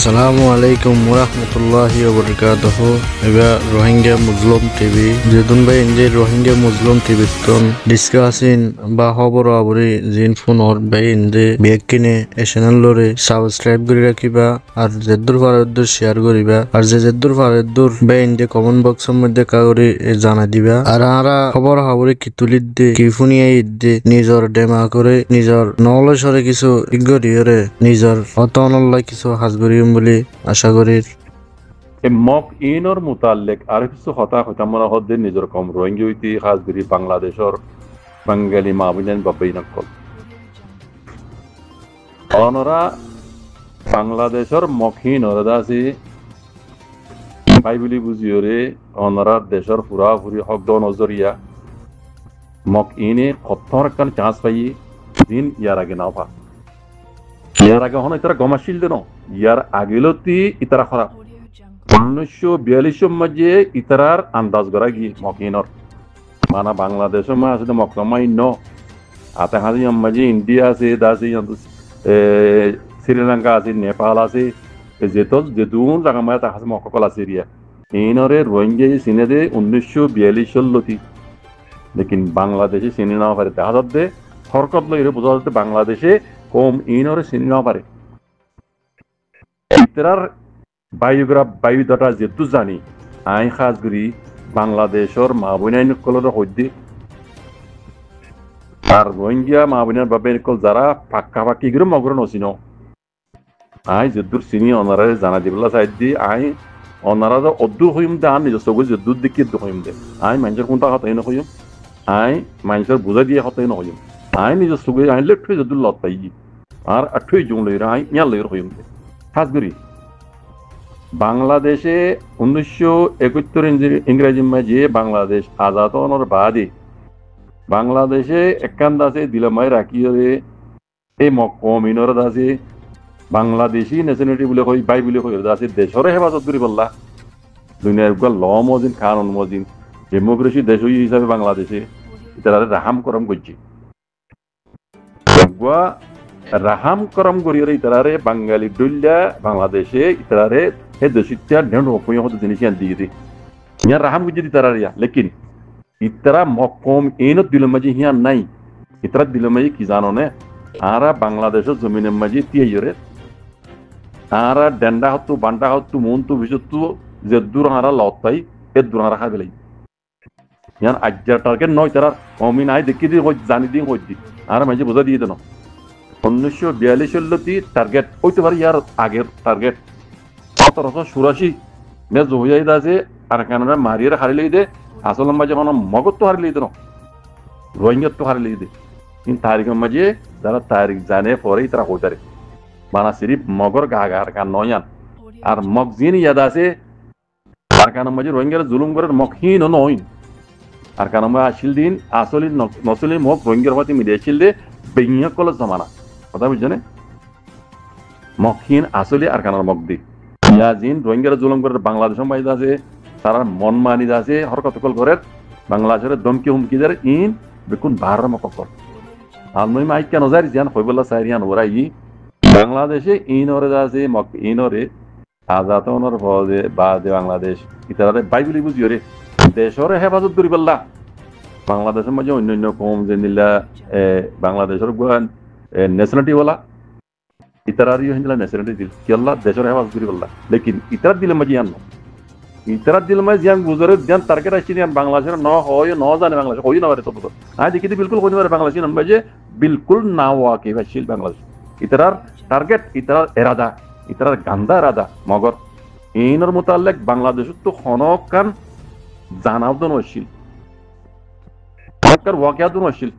আসসালামু আলাইকুম ওরহমতুল্লাহি ওবরকাতুহু। এবার রোহিঙ্গা মুসলিম টিভি যেদিন ভাই ইন্ডিয়ার রোহিঙ্গা মুসলিম টিভি তন ডিসকাসিন বা খবর আবরি জিন ফোন অর ভাই ইন্দে বেগ কিনে এ চ্যানেল লরে সাবস্ক্রাইব করে রাখিবা আর যেদুর ফারেদুর শেয়ার করিবা আর যেদুর ফারেদুর ভাই ইন্দে কমেন্ট বক্সের মধ্যে কাগরি জানা দিবা আর আরা খবর আবরি কি তুলিদ দে কি ফুনিয়ে ইদ্দে নিজর ডেমা করে নিজর নলেজরে কিছু ইগরিয়রে নিজর অতনল্লাই কিছু হাজগরি বলে আশা করি। মক ইনর মুতাল্লিক আর কিছু হতা হদ্দে নিজের কম রোহিঙ্গা হইতে হাজগিরি বাংলাদেশর বাঙালি মাবিনান বাবাই নকল অনরা বাংলাদেশর মকহীন আছে ভাই বলি বুঝিওরে অনরা দেশর পুরাপুরি হকদ নজরিয়া মক ইনে কত্তর কান চান্স পাই দিন ইয়ার আগে নাও পা ইয়ার আগে হন ইতারা গমাশিল দেন ইয়ার আগেলতি ইতারা খারাপ 1942 মাঝে ইতারার আন্দাজ করা গিয়ে মকিনর মানা বাংলাদেশের মা আছে মকলমাই ন আতে হাজি মাঝে ইন্ডিয়া আছে দাসি শ্রীলঙ্কা আছে নেপাল আছে যেতুন জায়গা মাঝে তা আছে মককল আছে এরিয়া ইনরে রোহিঙ্গা সিনে দে 1942 লতি লেকিন বাংলাদেশে চিনি না পারে দেখা যাচ্ছে হরকত লইরে বোঝা যাচ্ছে বাংলাদেশে কম ইনরে চিনি না পারে ইতারার বায়ু ডাটা যেহেতু জানি আই খাসগরি বাংলাদেশের মা বোনাইন কলর হইতে আর রোহিঙ্গা মা বোনের বাবে যারা পাক্কা পাক্কি করে মগর নচিন আই যেদুর চিনি অনারে জানা দিবলা চাই দি আই অনারা অদ্দুর হইম দে আর নিজস্ব যেদুর দেখি হইম দে আই মানুষের কোনটা হতাই নহইম আই মানুষের বুঝা দিয়ে হতাই নহইম আই নিজস্ব আই লেট যেদুর লত পাই আর আঠই জুন লইরা আই ইয়া লইর হইম দে খাসগরি বাংলাদেশে 1971 ইংরেজি মাঝে বাংলাদেশ আজাদ হওয়ার বাদে বাংলাদেশে একান দাসে দিলামাই রাখিয়ে এই মকমিনর দাসে বাংলাদেশি ন্যাশনালিটি বলে কই বাই বলে কই দাসে দেশরে হেফাজত করি বললা দুনিয়ার ল মজিন কানুন মজিন ডেমোক্রেসি দেশ হিসাবে বাংলাদেশে তারা রাহাম করম করছে রাহাম করম করিয়ে ইতারে বাঙালি ডুল্লা বাংলাদেশে ইতারে হে দেশিত্যার ঢেউ রকম হতো জিনিস দিয়ে দিই ইয়ার রাহাম গুজি দিতারা রিয়া লেকিন ইতারা মকম এইনত দিল মাঝে হিয়া নাই ইতারা দিল মাঝে কি জানো না আরা বাংলাদেশের জমিনের মাঝে তিয়াইরে আরা ডেন্ডা হতো বান্ডা হতো মন্তু বিশত্তু যে দূর আরা লতাই এ দূর রাখা দিলাই ইয়ার আজ্জার টার্গেট নয় তারা অমিন আই দেখি দি জানি দিন কই দি আর মাঝে বোঝা দিয়ে দেন 1942 টার্গেট হইতে পারে ইয়ার আগের টার্গেট 1784 মে জহিয়াই দাসে আর কানাডা মারিয়ে হারি লই দে আসল মাঝে কোনো মগত তো হারি লই দে রোহিঙ্গা তো হারি লই দে কিন্তু তারিখের মাঝে যারা তারিখ জানে পরেই তারা হইতারে মানা সিরিফ মগর গা আর কান নয়ান আর মগ জিন ইয়াদ আছে আর কানার মাঝে রোহিঙ্গার জুলুম করে মকহীন নয় আর কানার মাঝে আসিল দিন আসলি নসলি মগ রোহিঙ্গার মাঝে মিলিয়েছিল দে বেঙ্গিয়া কলেজ জমানা কথা বুঝছেন মকহীন আসলি আর কানার মগ দি ইয়া জিন রোহিঙ্গার জুলুম করে বাংলাদেশের মাঝে আছে তারা মন মানি আছে হরকত কল করে বাংলাদেশের দমকি হুমকি দেয় ইন বেকুন বাহার মককল আর নই মাই কেন যাই জিয়ান হইবলা সাইরিয়ান ওরাই বাংলাদেশে ইনরে আছে মক ইনরে আজাদ ওনর ফজে বাদে বাংলাদেশ ইতারে বাইবেল বুঝিও রে দেশরে হেফাজত করি বললা বাংলাদেশের মাঝে অন্যান্য কম যে নিলা বাংলাদেশের ন্যাশনালিটি ওলা ইতারারিও হিন্দলা ন্যাশনালিটি দিল কেল্লা দেশের হেফাজত করি বললা লেকিন ইতার দিলে মাঝে আনো ইতার দিল মাঝে জিয়ান গুজরে জিয়ান টার্গেট আসছে জিয়ান বাংলাদেশের ন হয় ন জানে বাংলাদেশ হই না পারে তো আজ দেখি বিলকুল হই না পারে বাংলাদেশ মাঝে বিলকুল না ওয়াকে ভাইছিল বাংলাদেশ ইতার টার্গেট ইতার এরাদা ইতার গান্দা এরাদা মগর ইনর মোতালেক বাংলাদেশ তো হনকান জানাও তো নছিল হনকার ওয়াকিয়া তো নছিল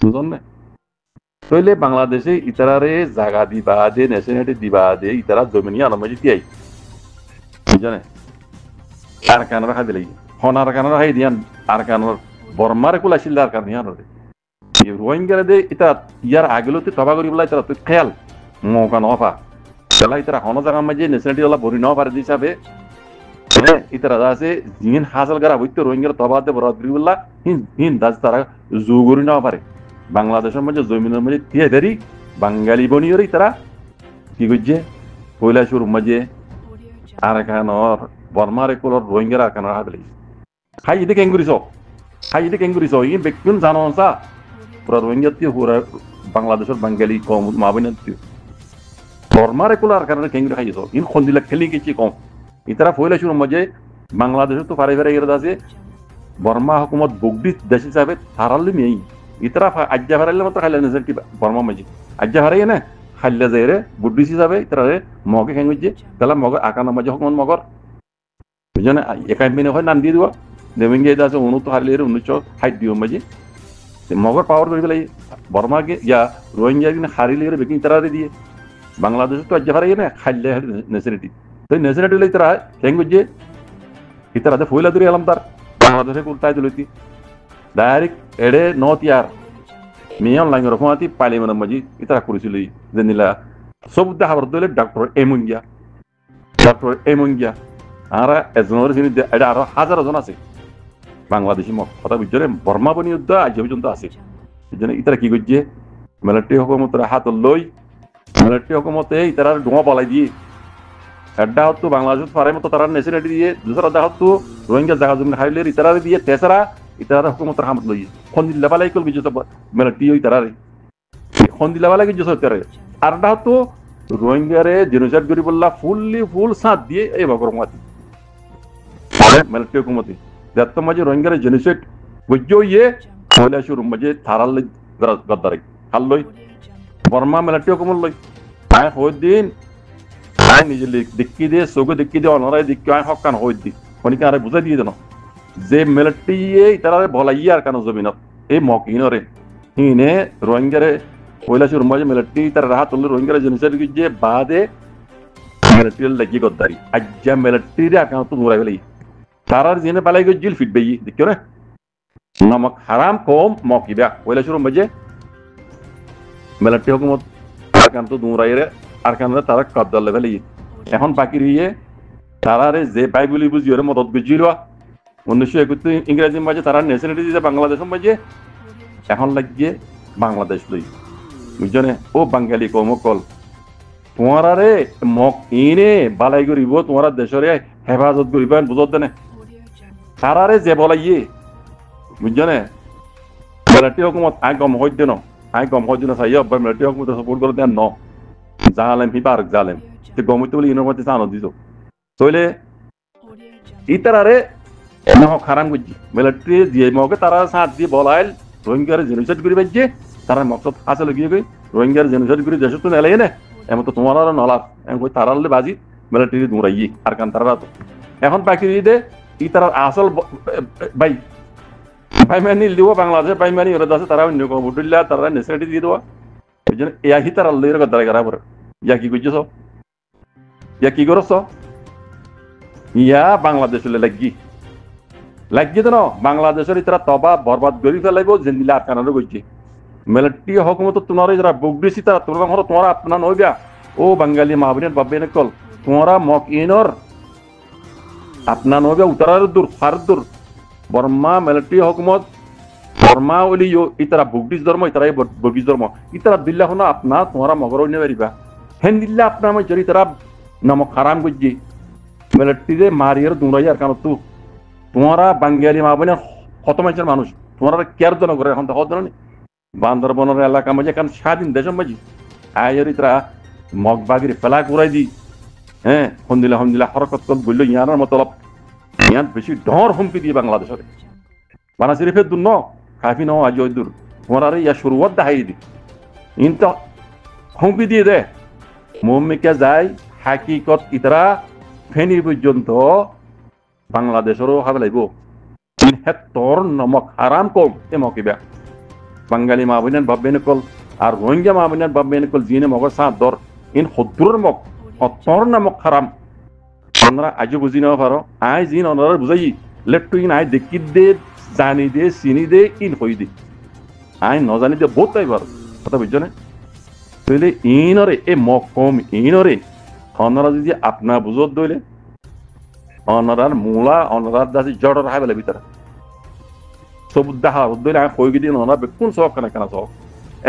বুঝুন না তইলে বাংলাদেশে ইতারারে জায়গা দিবা দে ন্যাশনালিটি দিবা দে ইতারা জমিনি আলমাজি দিয়াই বুঝানে আর কানার খাই দিলাই হনার কানার খাই দিয়ান আর কানার বর্মারে কুলাইছিল আর কান হিয়ান রে রোহিঙ্গারে দে ইতা ইয়ার আগেলতে তবা করি বলা ইতারা তুই খেয়াল মৌকা নফা চলা ইতারা হন জায়গা মাঝে ন্যাশনালিটি ওলা ভরি ন পারে হিসাবে ইতারা আছে জিন হাসল করা হইতে রোহিঙ্গার তবা দে বরাদ করি বলা হিন দাস তারা জুগরি ন পারে বাংলাদেশের মাঝে জমিনের মাঝে তিয়া দেরি বাঙালি বনিয়রই তারা কি করছে কৈলাসুর মাঝে আর এখানোর বর্মার একুলর রোহিঙ্গার আর এখানোর হাবলে খাই ইদে কেঙ্গুরিস খাই ইদে কেঙ্গুরিস ই বেকুন জানো সা পুরা রোহিঙ্গা দিয়ে পুরা বাংলাদেশের বাঙালি কম মাবিনাত দিয়ে বর্মার একুলর আর এখানোর কেঙ্গুরি খাইছ ইন খন্দিলা খেলি গেছি কম ইতারা কৈলাসুর মাঝে বাংলাদেশের তো ফারে ফারে ইয়ে আছে বর্মা হুকুমত বুগডি দেশ হিসাবে থারালি নেই ইতারা আজ্জা ফারাইলে মাত্র খাইলে নেছে বর্মা মাঝে আজ্জা ফারাই না খাইলে যায় রে বুদ্ধিস হিসাবে তারা মগে খেঙ্গুজে তাহলে মগর আকানা মাঝে হুকুমত মগর বুঝলেন একাই মিনে হয় নাম দিয়ে দিব দেবেঙ্গে এটা আছে উন্নত হারলে 1960 দিও মাঝে মগর পাওয়ার করে পেলাই বর্মাকে ইয়া রোহিঙ্গা কিনে হারিলে বেকিং তারা দিয়ে বাংলাদেশে তো আজ্জা ফারাই না খাইলে নেসিরিটি তো নেসিরিটি লই তারা খেঙ্গুজে ইতারা ফইলা দূরে এলাম তার বাংলাদেশে উল্টাই দিলতি ডাইরেক্ট এড়ে নট ইয়ার মিয়ান লাইন রকমাতি পার্লিমেন্টের মাঝে ইতারা করেছিল যে নিলা সব দেখাবার দলে ডক্টর এমুঙ্গিয়া আর এজনের যিনি এটা আরো হাজার জন আছে বাংলাদেশি কথা বুঝছে বর্মা বনি যুদ্ধ আজ পর্যন্ত আছে এই জন্য ইতারা কি করছে মিলিটারি হুকুমতের হাত লই মিলিটারি হুকুমতে ইতারা ডোঙা পালাই দিয়ে একটা হতো বাংলাদেশ ফারাই মতো তারা নেশনালিটি দিয়ে দুসরা দেখা হতো রোহিঙ্গা জায়গা জমি হারিলে ইতারা দিয়ে তেসরা ইতারা হুকুমতের হামত লই খন্দি লেবালাই কল কিছু মিলিটারি ইতারা খন্দি লেবালাই কিছু সত্যারে আরটা হতো রোহিঙ্গারে জেনোসাইড করি বললা ফুল সাথ দিয়ে এই বকর মাতি মিলিটারি হুকুমতে যাত মাঝে রোহিঙ্গারে জেনোসাইড বুঝ্য ইয়ে কৈলাসুর মাঝে থারাল গদ্দারে খাল লই বর্মা মিলিটারি হুকুমত লই তাই হয় দিন আই নিজে দেখি দিয়ে চোখে দেখি দিয়ে অনরাই দেখি আই হকান হই দি অনেকে আরে বুঝাই দিয়ে দেন যে মিলিটারি তারা বলাই আর কেন জমিনত এই মকিনরে হিনে রোহিঙ্গারে কৈলাসুর মাঝে মিলিটারি তার রাহা তুললে রোহিঙ্গারে জেনোসাইড যে বাদে মিলিটারি লাগি গদ্দারি আজ্জা মিলিটারি আকাউন্ট তো নুরাই ফেলাই তারার জেনে পালাই গিয়ে জিল ফিটবে দেখিও না নমক হারাম কম মকিবা কৈলাসুর মাঝে মিলিটারি হুকুমত আকাউন্ট তো নুরাইরে আর কেন তারা কব্দা লেভেলে এখন বাকি রইয়ে তারারে যে পাই বলি বুঝি ওরে মদত বুঝিল 1971 ইংরেজি মাঝে তারা ন্যাশনালিটি দিতে বাংলাদেশের মাঝে এখন লাগিয়ে বাংলাদেশ লই বুঝছনে ও বাঙালি কমকল তোমারে মক ইনে বালাই করিব তোমার দেশরে হেফাজত করিবেন বুঝত দেনে তারারে যে বলাইয়ে বুঝছনে মিলিটারি হুকুমত আই গম হইত দেন আই গম হইত না চাই অব্বা মিলিটারি হুকুমত সাপোর্ট করে দেন ন জালেম হিবার জালেম তে গমিতে বলি ইউনিভার্সিটি জানো দিছো তইলে ইতারারে নহ খারাম গুজি মিলিটারি দিয়ে মগে তারা সাথ দিয়ে বলাইল রোহিঙ্গার জেনোসাইড করি বাজে তারা মকসদ হাসিল গিয়ে গই রোহিঙ্গার জেনোসাইড করি দেশ তো নেলাই না এমন তো তোমার আর নলাপ এমন কই তারালে বাজি মিলিটারি দুরাই আর কান তারা তো এখন বাকি দে ইতারার আসল ভাই ভাইমানি লিও বাংলাদেশ ভাইমানি ওরা আছে তারা অন্য কো বুডুল্লা তারা নেসিটি দিয়ে দেওয়া এই জন্য এ আহি তারা লইর গদারে করা পর ইয়া কি কইছস ইয়া কি করছ ইয়া বাংলাদেশলে লাগি তো বাংলাদেশের ইতারা তবা বরবাদ করি ফেলাইব জিন্দিলা আটকানো গইছে মিলিটারি হুকুমত তোমার যারা বুগদিছি তারা তোমার আপনা নইবা ও বাঙালি মাহবিনের বাবেনে কল তোমারা মক ইনর আপনা নইবা উত্তরার দূর ফার দূর বর্মা মিলিটারি হুকুমত বর্মা ওলি ইতারা বুগদিস ধর্ম ইতারা বুগদিস ধর্ম ইতারা দিল্লা হনা আপনা তোমারা মগর হইনে পারিবা হেন দিল্লা আপনা মই জরি তারা নমক হারাম গজ্জি মিলিটারি মারিয়ার দুরাই আর কারণ তোমারা বাঙালি মাহবিনের কত মানুষের মানুষ তোমারা কেয়ার জন করে এখন দেখো জানি বান্দরবনের এলাকা মাঝে এখন স্বাধীন দেশের মাঝে আয়ের ইতরা মগবাগির ফেলা করাই দি হ্যাঁ হন্দিলা হরকত কল বললো ইয়ার মতলব ইয়াত বেশি ডর হুমকি দিয়ে বাংলাদেশের বানা শরীফের দূর ন কাফি ন আজ দূর তোমার ইয়া শুরুয়াত দেখাই দি ইনতো হুমকি দিয়ে দে মমিকা যায় হাকিকত ইতরা ফেনি পর্যন্ত বাংলাদেশেরও হাবে লাগব তোর নমক হারাম কম এ মকিবা বাঙালি মাহবিনান ভাববেন কল আর রোহিঙ্গা মাহবিনান ভাববেন কল জিনে মগর সাত দর ইন হদ্দুর মক হতর নামক হারাম আমরা আজও বুঝি না পারো আই জিন অনার বুঝাই লেট্টু ইন আই দেখি দে জানি দে চিনি দে ইন হই দে আই নজানি দে বহুত তাই পারো কথা বুঝছো না তাহলে ইনরে এ মক কম ইনরে অনারা যদি আপনা বুঝত দইলে অনারার মূলা অনারার দাসি জড়র হাই বলে ভিতরে সবুজ দেখা দইলে আমি কই দিন অনার কোন সব কেন সব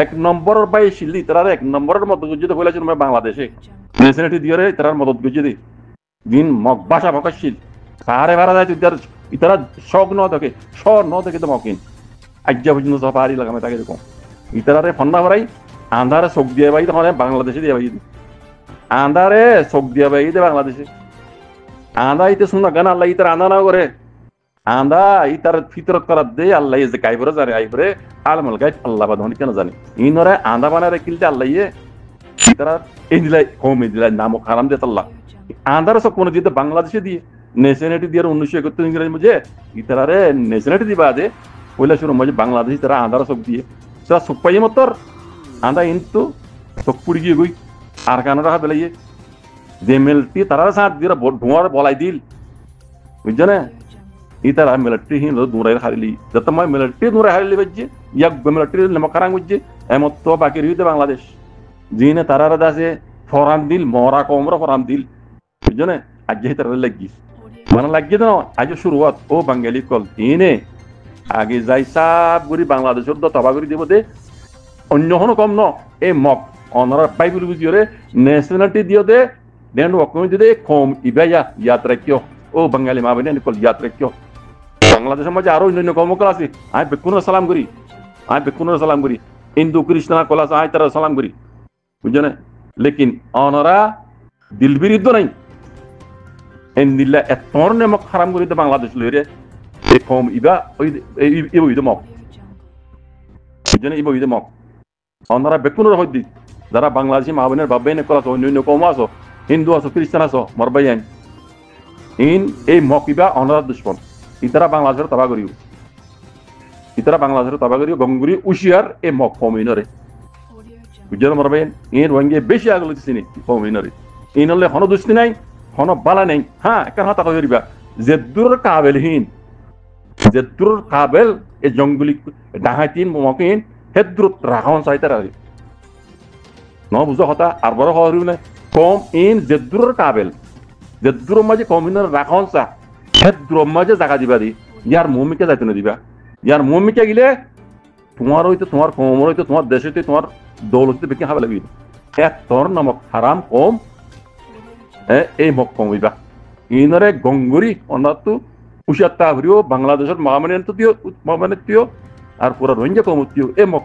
এক নম্বরের বাই শিল্লি তারা এক নম্বরের মতো যদি বলেছেন বাংলাদেশে নেশনালিটি দিয়ে তার মদত গেছে দি দিন মগ বাসা প্রকাশশীল সাহারে ভাড়া যায় ইতারা শখ ন দেখে স ন দেখে তো মকিন আজ্ঞা পর্যন্ত সব পাহাড়ি লাগামে তাকে দেখো ইতারারে ফন্না ভরাই আন্ধারে চোখ দিয়ে বাই তখন বাংলাদেশে দিয়ে বাই আন্ধারে চোখ দিয়ে বাই দে বাংলাদেশে আন্দা ইতে শুনা গান আল্লাহ ইতার আন্দা না করে আন্দা ইতার ফিতরত করার দে আল্লাহ যে গাইবরে জানে আইবরে আলমল গাইব আল্লাহ বা ধনী কেন জানে ইনরে আন্দা বানারে কিলতে আল্লাহ ইতারা এই দিলাই কম এই দিলাই নামক হারাম দিয়ে আল্লাহ আন্ধারে সব কোন দিতে বাংলাদেশে দিয়ে নেশনালিটি দিয়ে 1971 ইংরেজি মধ্যে ইতারে নেশনালিটি দিবা দে পয়লা শুরু মধ্যে বাংলাদেশি তারা আন্ধারে সব দিয়ে তারা সব পাইয়ে মতর আন্দা ইন্তু সব পুড়ি গিয়ে গই আর কানরা বেলাইয়ে যে মেলটি তারা সাথ দিয়ে ধোঁয়ার বলাই দিল বুঝছো না ইতারা মিলিটারি হিন দূরাই হারিলি যত মই মিলিটারি দূরাই হারিলি বাজে ইয়াক মিলিটারি নমকারাং বুঝছে এমত তো বাকি রইতে বাংলাদেশ জিনে তারারা দাসে ফরাম দিল মরা কমরা ফরাম দিল বুঝছো না আজ তারা লাগি মানে লাগিয়ে তো আজ শুরুয়াত ও বাঙালি কল ইনে আগে যাই সাপ গুড়ি বাংলাদেশের তবা করে দিব দে অন্য কোনো কম ন এই মক অনারা বাইবেল বুঝিওরে ন্যাশনালিটি দিও দে দেন ওকমি দিদে কম ইবাইয়া যাত্রা কিয় ও বাঙালি মা বনে কল যাত্রা কিয় বাংলাদেশের মাঝে আরো অন্য কর্মকল আছে আমি বেকুনের সালাম করি হিন্দু খ্রিস্টান কল আছে আমি তারা সালাম করি বুঝছো না লেকিন অনারা দিল বিরুদ্ধ নাই এন্দিল্লা এত নেমক হারাম করি তো বাংলাদেশ লইরে এই কম ইবা ওই মক বুঝছো না ইবা মক অনারা বেকুনের হইদি যারা বাংলাদেশি মা বোনের বাবা এনে কল আছো অন্য কম আছো হিন্দু আছো খ্রিস্টান আছো মরবাই ইন এই মক ইবা অনারা দুশ্মন ইতারা বাংলাদেশের তবা করিও গঙ্গুরি উশিয়ার এ মক কমিনরে বুঝলো মরবেন ইন রঙে বেশি আগল চিনি কমিনরে ইন হলে হন দুষ্টি নাই হন বালা নেই হ্যাঁ একটা হাতা করিবা জেদ্দুর কাবেল এ জঙ্গলি ডাহাতিন মকিন হেদ্রুত রাখন চাইতারা ন বুঝো হতা আর বড় হরিব না কম ইন জেদ্দুর কাবেল জেদ্দুর মাঝে কমিনর রাখন চা হেদ্রুর মাঝে জায়গা দিবা দি ইয়ার মমিকে যাইতে না দিবা ইয়ার মমিকে গিলে তোমার হইতে তোমার কমর হইতে তোমার দেশ হইতে তোমার দৌলতে বেঁকে খাবে লাগবে এক তোর নামক হারাম কম এই মক কমিবা ইনরে গঙ্গুরি অনাতো উশিয়াত্তা হরিও বাংলাদেশের মহামানের তো দিও আর পুরা রোহিঙ্গা কমতিও এই মক